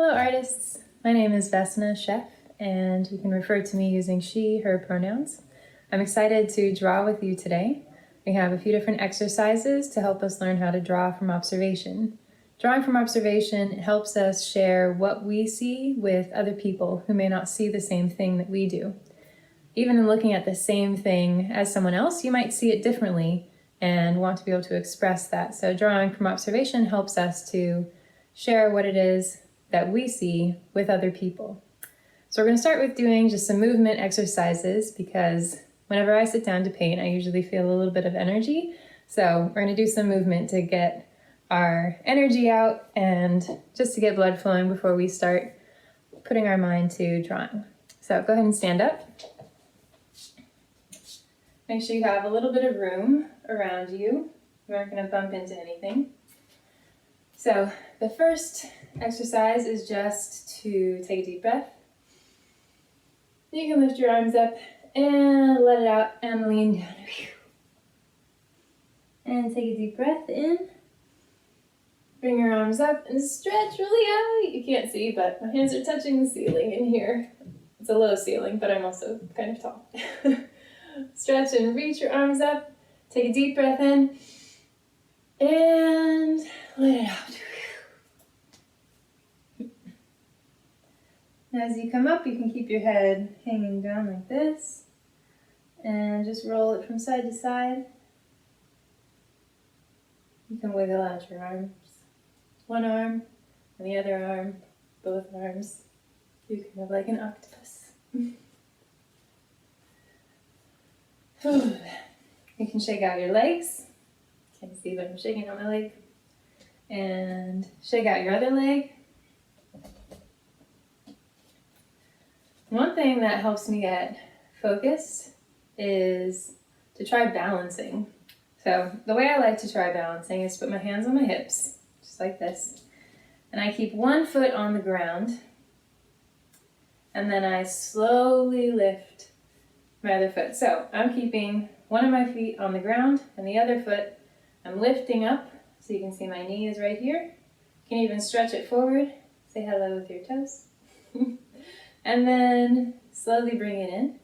Hello artists, my name is Vessna Scheff and you can refer to me using she, her pronouns. I'm excited to draw with you today. We have a few different exercises to help us learn how to draw from observation. Drawing from observation helps us share what we see with other people who may not see the same thing that we do. Even in looking at the same thing as someone else, you might see it differently and want to be able to express that. So drawing from observation helps us to share what it is that we see with other people. So we're going to start with doing just some movement exercises because whenever I sit down to paint, I usually feel a little bit of energy. So we're going to do some movement to get our energy out and just to get blood flowing before we start putting our mind to drawing. So go ahead and stand up. Make sure you have a little bit of room around you. You aren't going to bump into anything. So the first exercise is just to take a deep breath. You can lift your arms up and let it out and lean down. And take a deep breath in. Bring your arms up and stretch really out. You can't see, but my hands are touching the ceiling in here. It's a low ceiling, but I'm also kind of tall. Stretch and reach your arms up. Take a deep breath in. And let it out. As you come up, you can keep your head hanging down like this. And just roll it from side to side. You can wiggle out your arms. One arm and the other arm, both arms. You can have like an octopus. You can shake out your legs. Can't see, but I'm shaking out my leg. And shake out your other leg. One thing that helps me get focused is to try balancing. So the way I like to try balancing is to put my hands on my hips, just like this. And I keep one foot on the ground. And then I slowly lift my other foot. So I'm keeping one of my feet on the ground and the other foot I'm lifting up. So you can see my knee is right here. You can even stretch it forward. Say hello with your toes. And then slowly bring it in.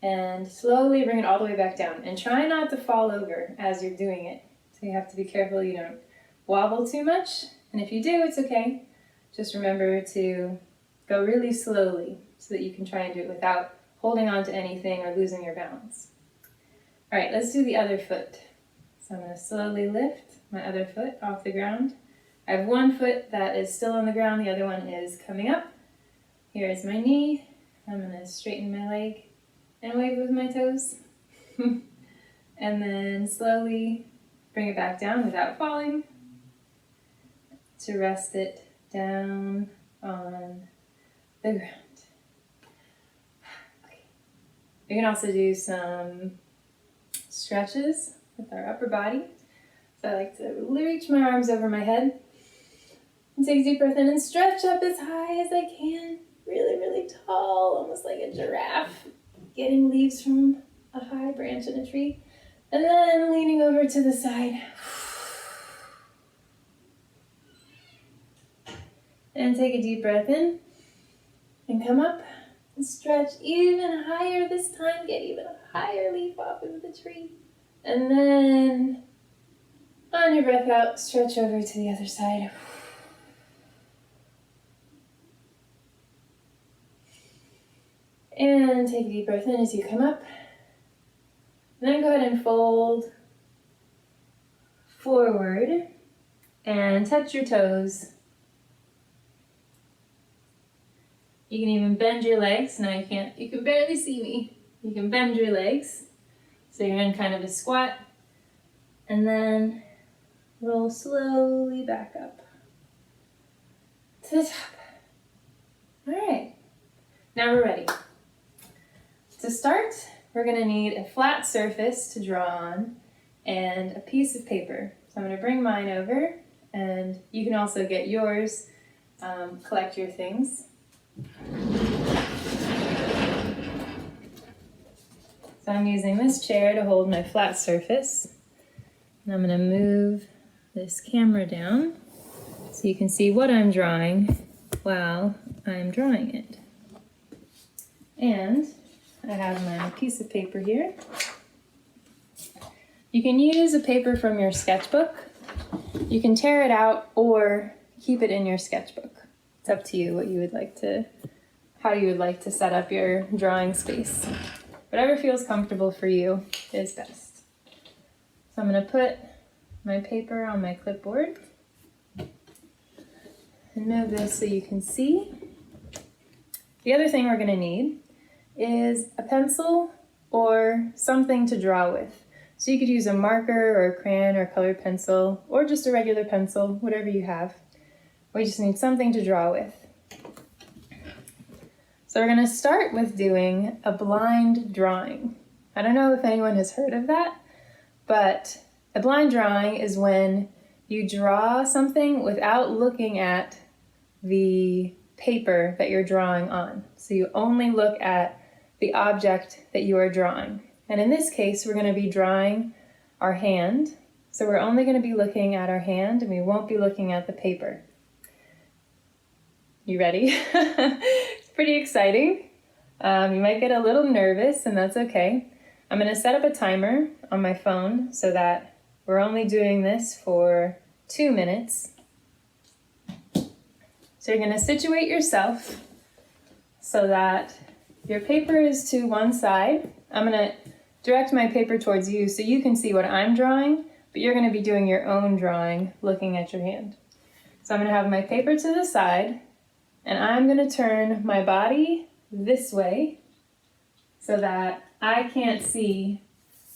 And slowly bring it all the way back down. And try not to fall over as you're doing it. So you have to be careful you don't wobble too much. And if you do, it's okay. Just remember to go really slowly so that you can try and do it without holding on to anything or losing your balance. All right, let's do the other foot. So I'm going to slowly lift my other foot off the ground. I have one foot that is still on the ground, the other one is coming up. Here is my knee. I'm going to straighten my leg and wave with my toes. And then slowly bring it back down without falling to rest it down on the ground. Okay. We can also do some stretches with our upper body. So I like to reach my arms over my head and take a deep breath in and stretch up as high as I can. Really, really tall, almost like a giraffe, getting leaves from a high branch in a tree. And then leaning over to the side. And take a deep breath in and come up and stretch even higher this time. Get even a higher leaf off of the tree. And then on your breath out, stretch over to the other side. And take a deep breath in as you come up. And then go ahead and fold forward and touch your toes. You can even bend your legs. Now you can barely see me. You can bend your legs. So you're in kind of a squat. And then roll slowly back up to the top. All right, now we're ready. To start, we're going to need a flat surface to draw on and a piece of paper. So I'm going to bring mine over, and you can also get yours, collect your things. So I'm using this chair to hold my flat surface. And I'm going to move this camera down so you can see what I'm drawing while I'm drawing it. And I have my piece of paper here. You can use a paper from your sketchbook. You can tear it out or keep it in your sketchbook. It's up to you what you would like to, how you would like to set up your drawing space. Whatever feels comfortable for you is best. So I'm going to put my paper on my clipboard and move this so you can see. The other thing we're going to need is a pencil or something to draw with. So you could use a marker or a crayon or colored pencil or just a regular pencil, whatever you have. We just need something to draw with. So we're going to start with doing a blind drawing. I don't know if anyone has heard of that, but a blind drawing is when you draw something without looking at the paper that you're drawing on. So you only look at the object that you are drawing. And in this case, we're going to be drawing our hand. So we're only going to be looking at our hand and we won't be looking at the paper. You ready? It's pretty exciting. You might get a little nervous and that's okay. I'm going to set up a timer on my phone so that we're only doing this for 2 minutes. So you're going to situate yourself so that your paper is to one side. I'm going to direct my paper towards you so you can see what I'm drawing, but you're going to be doing your own drawing looking at your hand. So I'm going to have my paper to the side and I'm going to turn my body this way so that I can't see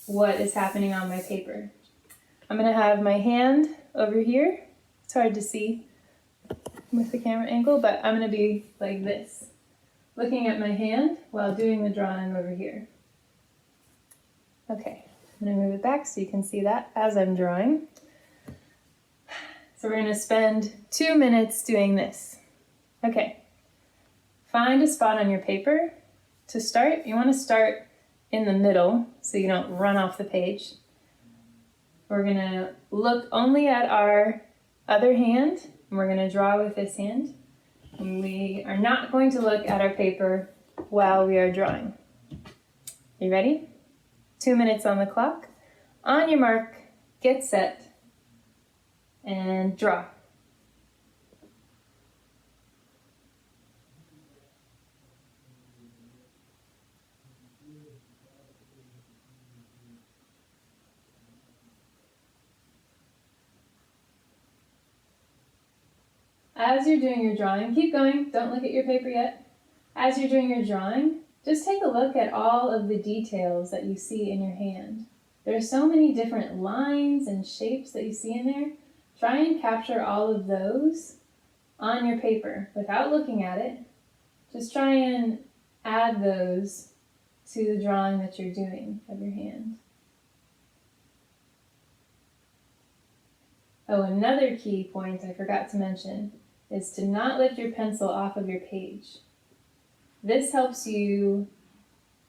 what is happening on my paper. I'm going to have my hand over here. It's hard to see with the camera angle, but I'm going to be like this, looking at my hand while doing the drawing over here. Okay, I'm going to move it back so you can see that as I'm drawing. So we're going to spend 2 minutes doing this. Okay, find a spot on your paper. To start, you want to start in the middle so you don't run off the page. We're going to look only at our other hand and we're going to draw with this hand. And we are not going to look at our paper while we are drawing. You ready? 2 minutes on the clock. On your mark, get set, and draw. As you're doing your drawing, keep going, don't look at your paper yet. As you're doing your drawing, just take a look at all of the details that you see in your hand. There are so many different lines and shapes that you see in there. Try and capture all of those on your paper without looking at it. Just try and add those to the drawing that you're doing of your hand. Oh, another key point I forgot to mention is to not lift your pencil off of your page. This helps you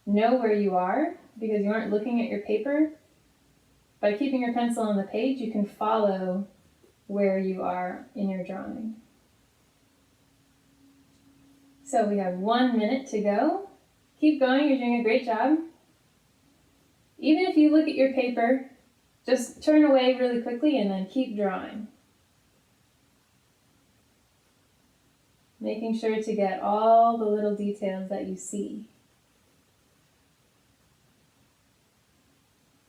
know where you are because you aren't looking at your paper. By keeping your pencil on the page, you can follow where you are in your drawing. So we have 1 minute to go. Keep going, you're doing a great job. Even if you look at your paper, just turn away really quickly and then keep drawing. Making sure to get all the little details that you see.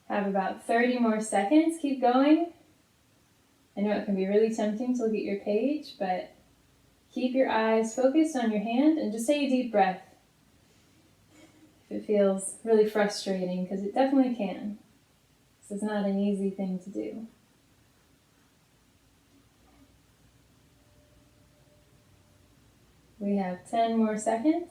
Have about 30 more seconds. Keep going. I know it can be really tempting to look at your page, but keep your eyes focused on your hand and just take a deep breath if it feels really frustrating, because it definitely can. This is not an easy thing to do. We have 10 more seconds.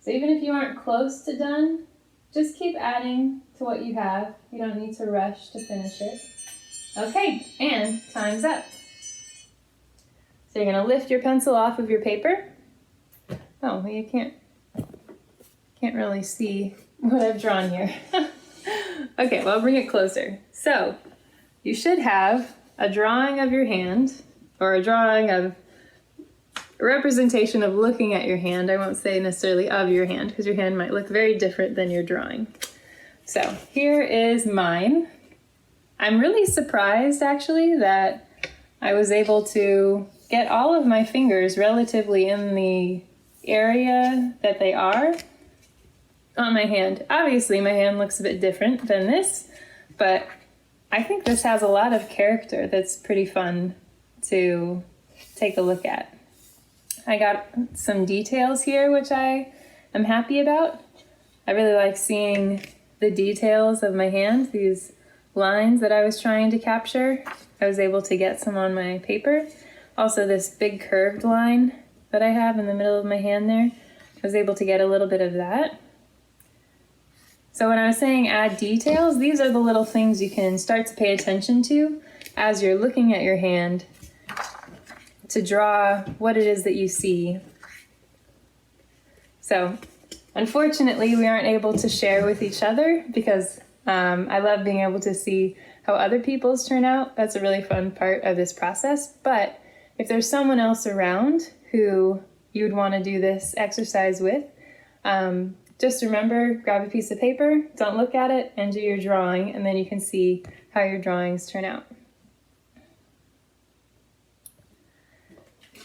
So even if you aren't close to done, just keep adding to what you have. You don't need to rush to finish it. Okay, and time's up. So you're going to lift your pencil off of your paper. Oh, well, you can't really see what I've drawn here. Okay, well, I'll bring it closer. So you should have a drawing of your hand, or a drawing of a representation of looking at your hand. I won't say necessarily of your hand, because your hand might look very different than your drawing. So here is mine. I'm really surprised actually that I was able to get all of my fingers relatively in the area that they are on my hand. Obviously my hand looks a bit different than this, but I think this has a lot of character that's pretty fun to take a look at. I got some details here which I am happy about. I really like seeing the details of my hand, these lines that I was trying to capture. I was able to get some on my paper. Also this big curved line that I have in the middle of my hand there, I was able to get a little bit of that. So when I was saying add details, these are the little things you can start to pay attention to as you're looking at your hand to draw what it is that you see. So unfortunately, we aren't able to share with each other because I love being able to see how other people's turn out. That's a really fun part of this process. But if there's someone else around who you would want to do this exercise with, just remember, grab a piece of paper, don't look at it, and do your drawing, and then you can see how your drawings turn out.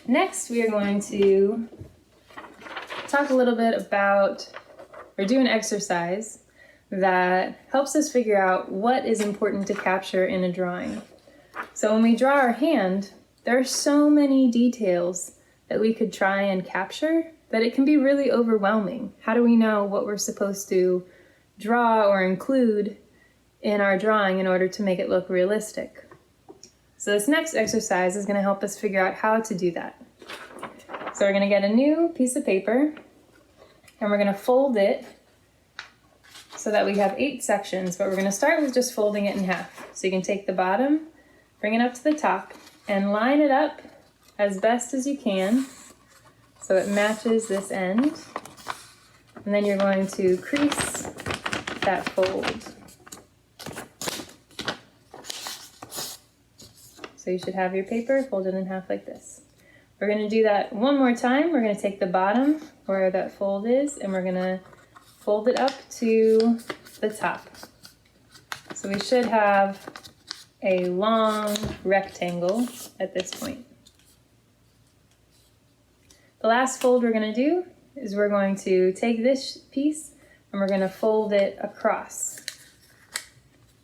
Next, we are going to talk a little bit about, or do an exercise that helps us figure out what is important to capture in a drawing. So when we draw our hand, there are so many details that we could try and capture that it can be really overwhelming. How do we know what we're supposed to draw or include in our drawing in order to make it look realistic? So this next exercise is going to help us figure out how to do that. So we're going to get a new piece of paper and we're going to fold it so that we have 8 sections, but we're going to start with just folding it in half. So you can take the bottom, bring it up to the top, and line it up as best as you can so it matches this end. And then you're going to crease that fold. So you should have your paper folded in half like this. We're going to do that one more time. We're going to take the bottom where that fold is and we're going to fold it up to the top. So we should have a long rectangle at this point. The last fold we're going to do is we're going to take this piece and we're going to fold it across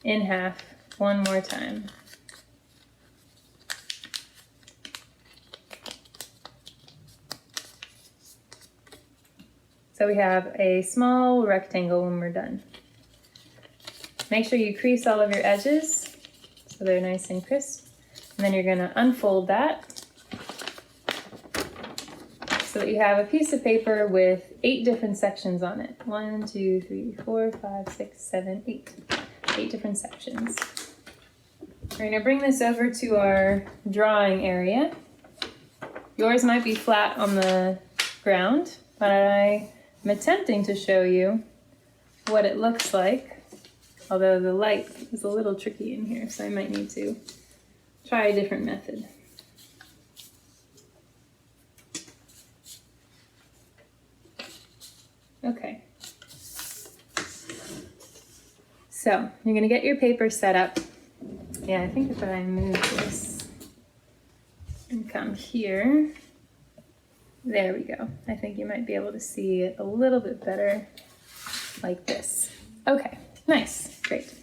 in half one more time. So we have a small rectangle when we're done. Make sure you crease all of your edges so they're nice and crisp. And then you're going to unfold that so that you have a piece of paper with 8 different sections on it. 1, 2, 3, 4, 5, 6, 7, 8. 8 different sections. We're going to bring this over to our drawing area. Yours might be flat on the ground, but I'm attempting to show you what it looks like, although the light is a little tricky in here, so I might need to try a different method. Okay. So you're going to get your paper set up. Yeah, I think if I move this and come here, there we go. I think you might be able to see it a little bit better like this. Okay, nice, great.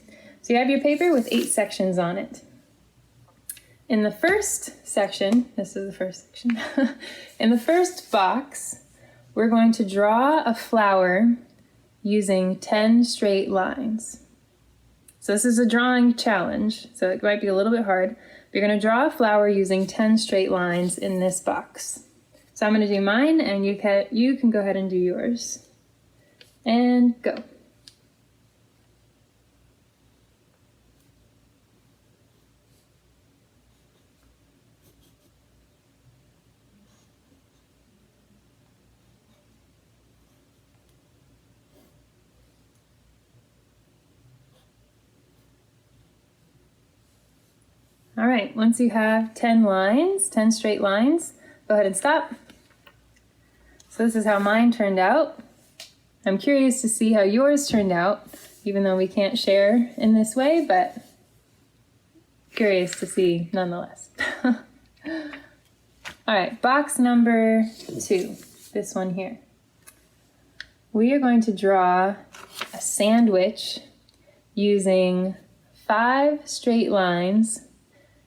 So you have your paper with 8 sections on it. In the first section, this is the first section, in the first box, we're going to draw a flower using 10 straight lines. So this is a drawing challenge, so it might be a little bit hard. But you're going to draw a flower using 10 straight lines in this box. So I'm going to do mine, and you can go ahead and do yours. And go. All right, once you have 10 lines, 10 straight lines, go ahead and stop. So this is how mine turned out. I'm curious to see how yours turned out, even though we can't share in this way, but curious to see nonetheless. All right, box number 2, this one here. We are going to draw a sandwich using 5 straight lines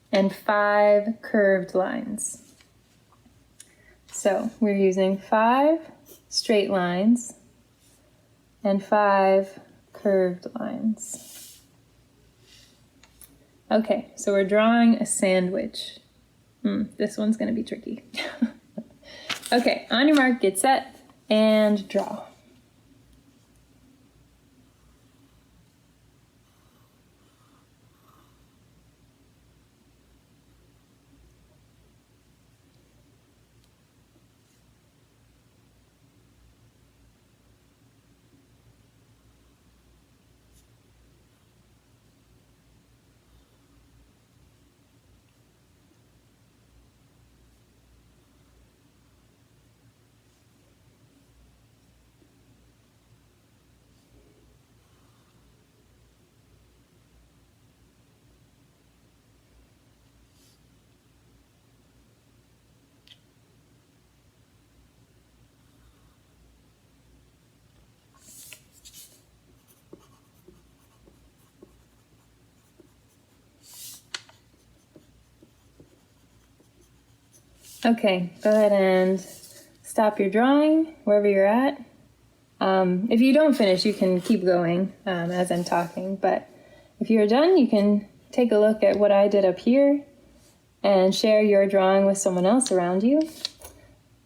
and 5 curved lines. So we're using 5 straight lines and 5 curved lines. Okay, so we're drawing a sandwich. This one's gonna be tricky. Okay, on your mark, get set, and draw. Okay, go ahead and stop your drawing wherever you're at. If you don't finish, you can keep going as I'm talking, but if you're done, you can take a look at what I did up here and share your drawing with someone else around you.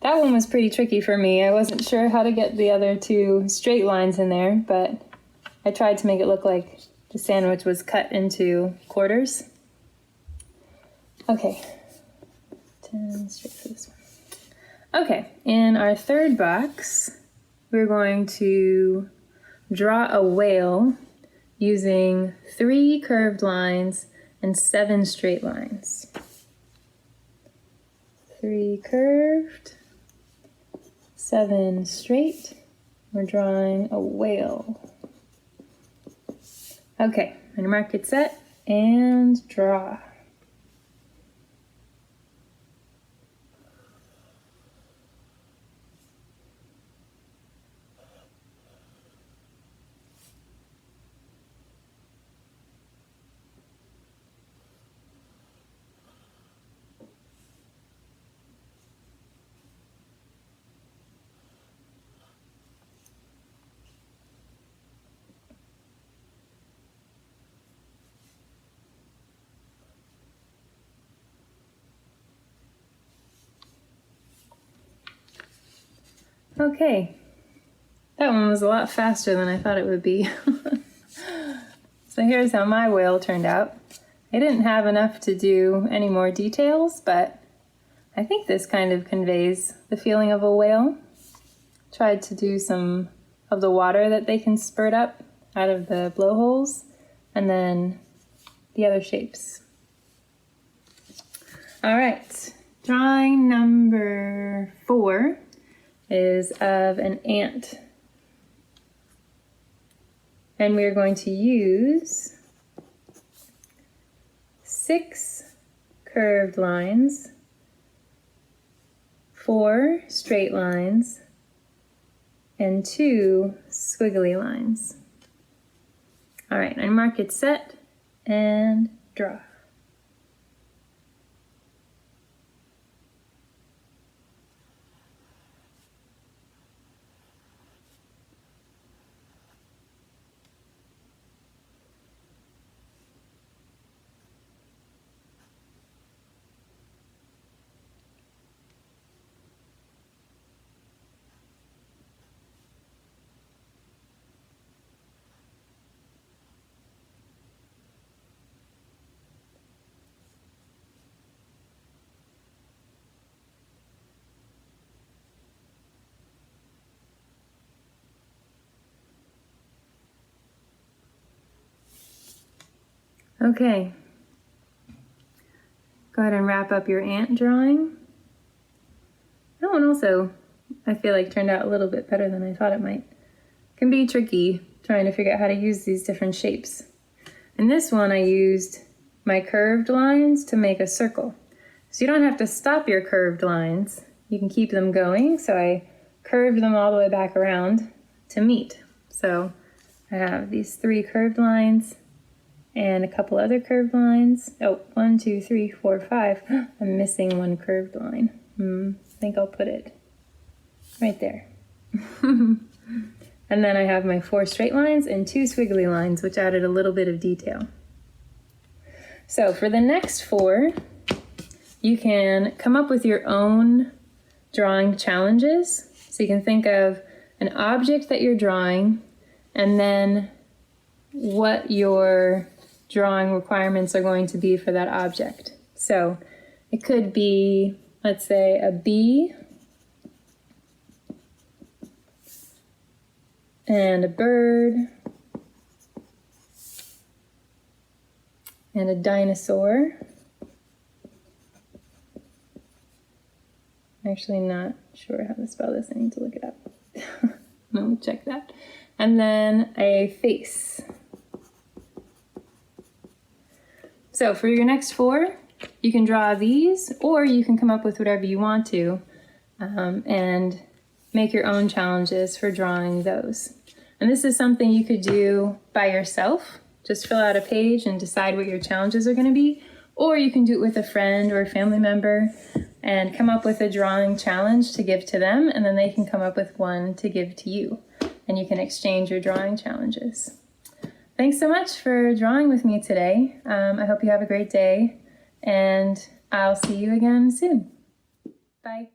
That one was pretty tricky for me. I wasn't sure how to get the other 2 straight lines in there, but I tried to make it look like the sandwich was cut into quarters. Okay. 10 straight for this one. Okay, in our third box, we're going to draw a whale using 3 curved lines and 7 straight lines. 3 curved, 7 straight. We're drawing a whale. Okay, on your mark, get set, and draw. Okay, that one was a lot faster than I thought it would be. So here's how my whale turned out. I didn't have enough to do any more details, but I think this kind of conveys the feeling of a whale. Tried to do some of the water that they can spurt up out of the blowholes, and then the other shapes. All right, drawing number 4 is of an ant. And we're going to use 6 curved lines, 4 straight lines, and 2 squiggly lines. All right, I mark it set and draw. Okay, go ahead and wrap up your ant drawing. That one also, I feel like, turned out a little bit better than I thought it might. It can be tricky trying to figure out how to use these different shapes. In this one, I used my curved lines to make a circle. So you don't have to stop your curved lines. You can keep them going. So I curved them all the way back around to meet. So I have these 3 curved lines and a couple other curved lines. Oh, 1, 2, 3, 4, 5. I'm missing one curved line. I think I'll put it right there. And then I have my 4 straight lines and 2 squiggly lines, which added a little bit of detail. So for the next 4, you can come up with your own drawing challenges. So you can think of an object that you're drawing and then what your drawing requirements are going to be for that object. So it could be, let's say, a bee and a bird and a dinosaur. I'm actually not sure how to spell this. I need to look it up. Let me check that. And then a face. So for your next 4, you can draw these, or you can come up with whatever you want to and make your own challenges for drawing those. And this is something you could do by yourself. Just fill out a page and decide what your challenges are going to be. Or you can do it with a friend or a family member and come up with a drawing challenge to give to them, and then they can come up with one to give to you. And you can exchange your drawing challenges. Thanks so much for drawing with me today. I hope you have a great day, and I'll see you again soon. Bye.